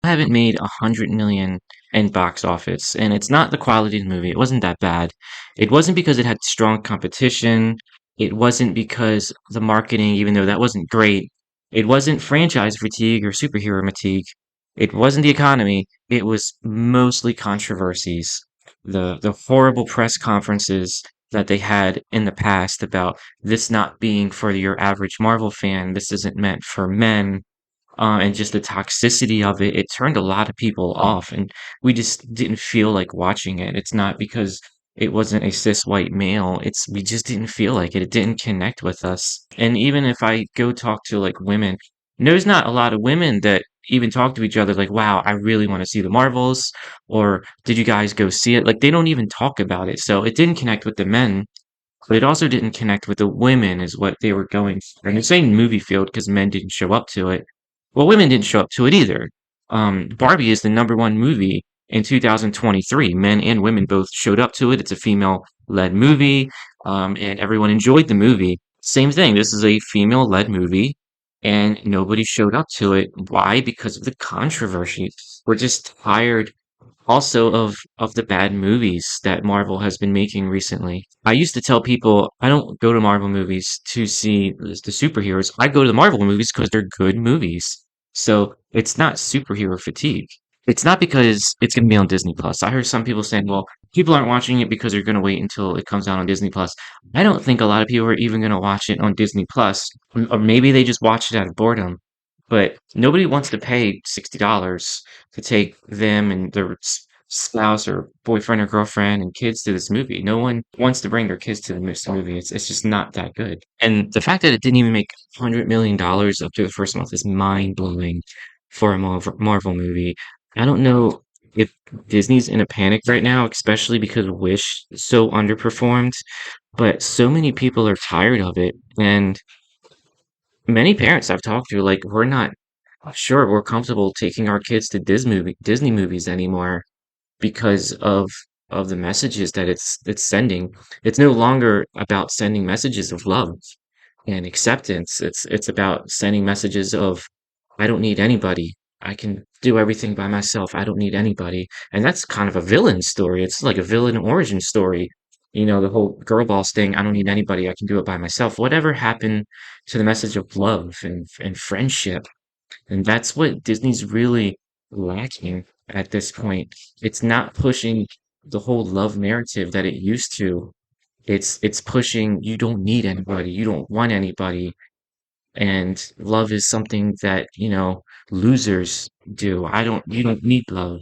haven't made 100 million in box office, and it's not the quality of the movie. It wasn't that bad. It wasn't because it had strong competition. It wasn't because the marketing, even though that wasn't great. It wasn't franchise fatigue or superhero fatigue. It wasn't the economy. It was mostly controversies. The horrible press conferences that they had in the past about this not being for your average Marvel fan. This isn't meant for men, and just the toxicity of it, it turned a lot of people off, and we just didn't feel like watching it. It's not because it wasn't a cis white male, it's we just didn't feel like it. It didn't connect with us. And even if I go talk to like women, there's not a lot of women that even talk to each other like, wow, I really want to see the Marvels, or did you guys go see it? Like they don't even talk about it. So it didn't connect with the men, but it also didn't connect with the women, is what they were going for. And the same movie field because men didn't show up to it. Well, women didn't show up to it either. Barbie is the #1 movie in 2023. Men and women both showed up to it. It's a female-led movie, and everyone enjoyed the movie. Same thing. This is a female-led movie, and nobody showed up to it. Why? Because of the controversy. We're just tired also of the bad movies that Marvel has been making recently. I used to tell people I don't go to Marvel movies to see the superheroes. I go to the Marvel movies because they're good movies. So it's not superhero fatigue. It's not because it's going to be on Disney Plus. I heard some people saying, well, people aren't watching it because they're going to wait until it comes out on Disney Plus. I don't think a lot of people are even going to watch it on Disney Plus, or maybe they just watch it out of boredom. But nobody wants to pay $60 to take them and their spouse or boyfriend or girlfriend and kids to this movie. No one wants to bring their kids to this movie. It's just not that good. And the fact that it didn't even make $100 million up to the first month is mind blowing for a Marvel movie. I don't know if Disney's in a panic right now, especially because Wish so underperformed, but so many people are tired of it. And many parents I've talked to, like, we're not sure we're comfortable taking our kids to Disney movies anymore because of the messages that it's sending. It's no longer about sending messages of love and acceptance. It's about sending messages of I don't need anybody. I can do everything by myself. I don't need anybody. And that's kind of a villain story. It's like a villain origin story. You know, the whole girl boss thing, I don't need anybody. I can do it by myself. Whatever happened to the message of love and friendship? And that's what Disney's really lacking at this point. It's not pushing the whole love narrative that it used to. It's pushing you don't need anybody, you don't want anybody, and love is something that, losers do. You don't need love.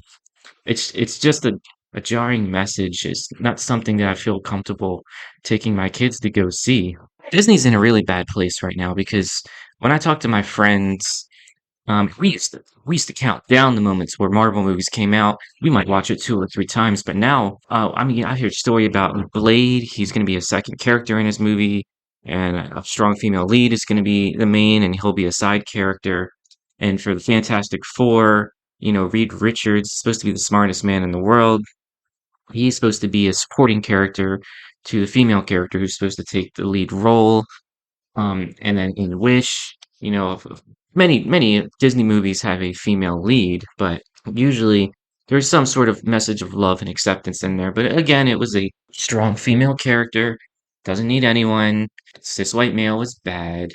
It's just a jarring message. It's not something that I feel comfortable taking my kids to go see. Disney's in a really bad place right now because when I talk to my friends, we used to count down the moments where Marvel movies came out. We might watch it 2 or 3 times, but now, I mean, I hear a story about Blade. He's going to be a second character in his movie, and a strong female lead is going to be the main, and he'll be a side character. And for the Fantastic Four, Reed Richards is supposed to be the smartest man in the world. He's supposed to be a supporting character to the female character who's supposed to take the lead role. And then in Wish, many Disney movies have a female lead, but usually there's some sort of message of love and acceptance in there. But again, it was a strong female character, doesn't need anyone. Cis white male was bad.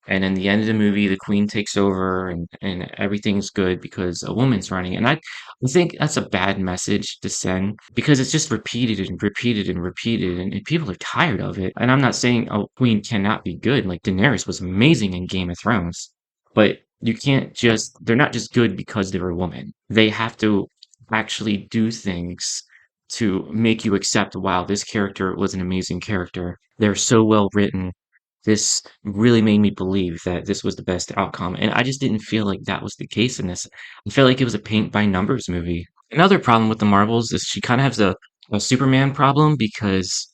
And in the end of the movie, the queen takes over and everything's good because a woman's running. And I think that's a bad message to send because it's just repeated and repeated and repeated, and people are tired of it. And I'm not saying a queen cannot be good. Like Daenerys was amazing in Game of Thrones, but you can't just, they're not just good because they're a woman. They have to actually do things to make you accept, wow, this character was an amazing character. They're so well written. This really made me believe that this was the best outcome, and I just didn't feel like that was the case in this. I felt like it was a paint by numbers movie. Another problem with the Marvels is she kind of has a Superman problem because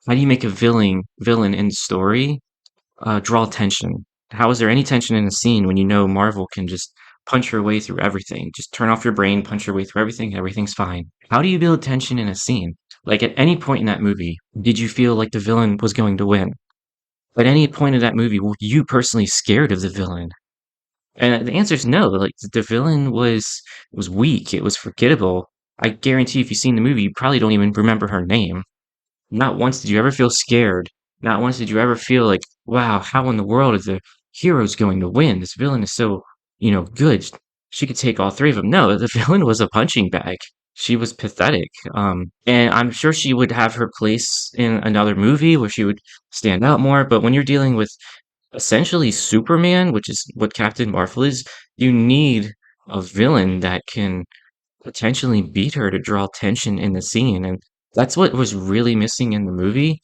how do you make a villain in the story draw tension? How is there any tension in a scene when you know Marvel can just punch her way through everything? Just turn off your brain, punch your way through everything, everything's fine. How do you build tension in a scene? Like at any point in that movie, did you feel like the villain was going to win? At any point of that movie, were you personally scared of the villain? And the answer is no. Like the villain was weak. It was forgettable. I guarantee if you've seen the movie, you probably don't even remember her name. Not once did you ever feel scared. Not once did you ever feel like, wow, how in the world is the hero's going to win? This villain is so, good. She could take all three of them. No, the villain was a punching bag. She was pathetic. And I'm sure she would have her place in another movie where she would stand out more. But when you're dealing with essentially Superman, which is what Captain Marvel is, you need a villain that can potentially beat her to draw tension in the scene. And that's what was really missing in the movie,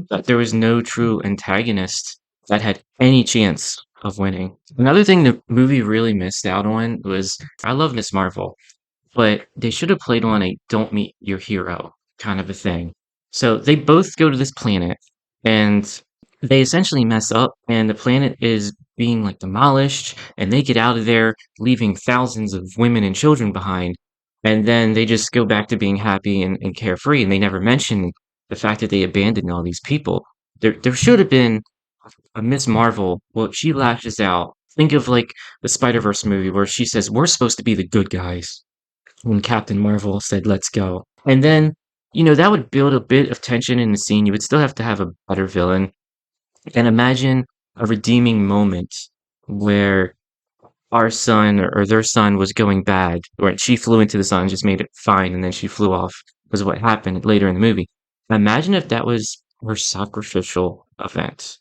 that there was no true antagonist that had any chance of winning. Another thing the movie really missed out on was I love Miss Marvel, but they should have played on a don't meet your hero kind of a thing. So they both go to this planet and they essentially mess up and the planet is being like demolished and they get out of there leaving thousands of women and children behind. And then they just go back to being happy and carefree and they never mention the fact that they abandoned all these people. There should have been a Miss Marvel. Well, she lashes out. Think of like the Spider-Verse movie where she says, "We're supposed to be the good guys," when Captain Marvel said, "Let's go." And then, that would build a bit of tension in the scene. You would still have to have a better villain. And imagine a redeeming moment where our son or their son was going bad, or she flew into the sun, just made it fine, and then she flew off, was what happened later in the movie. Imagine if that was her sacrificial event.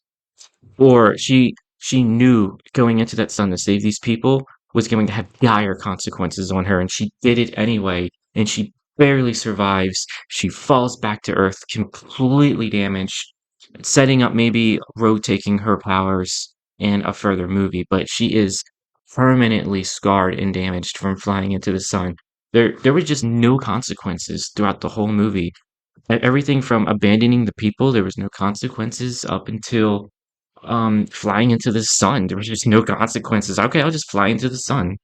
Or she knew going into that sun to save these people was going to have dire consequences on her, and she did it anyway, and she barely survives. She falls back to Earth completely damaged, setting up maybe Rogue taking her powers in a further movie, but she is permanently scarred and damaged from flying into the sun. There was just no consequences throughout the whole movie. Everything from abandoning the people, there was no consequences up until flying into the sun. There was just no consequences. Okay, I'll just fly into the sun.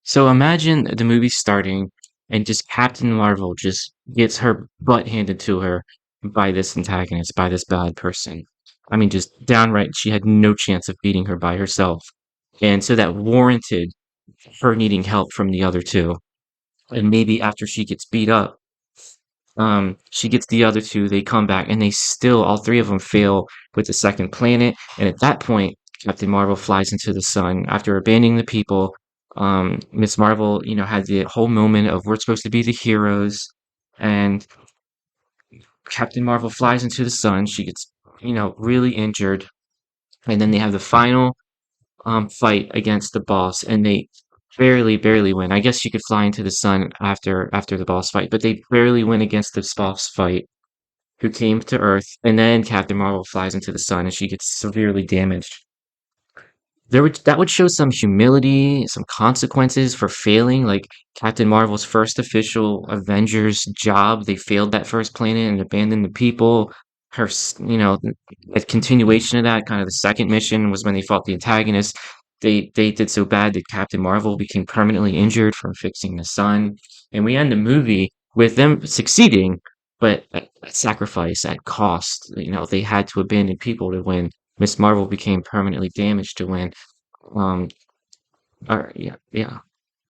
So imagine the movie starting and just Captain Marvel just gets her butt handed to her by this antagonist, by this bad person. I mean, just downright, she had no chance of beating her by herself. And so that warranted her needing help from the other two. And maybe after she gets beat up, she gets the other two, they come back, and they still, all three of them fail with the second planet. And at that point, Captain Marvel flies into the sun. After abandoning the people, Miss Marvel, had the whole moment of we're supposed to be the heroes. And Captain Marvel flies into the sun. She gets, really injured. And then they have the final fight against the boss, and they barely win. I guess she could fly into the sun after the boss fight, but they barely win against this boss fight who came to Earth, and then Captain Marvel flies into the sun and she gets severely damaged. That would show some humility, some consequences for failing, like Captain Marvel's first official Avengers job. They failed that first planet and abandoned the people. A continuation of that, kind of the second mission was when they fought the antagonist. They did so bad that Captain Marvel became permanently injured from fixing the sun. And we end the movie with them succeeding, but at sacrifice, at cost. They had to abandon people to win. Miss Marvel became permanently damaged to win. Um, yeah, yeah.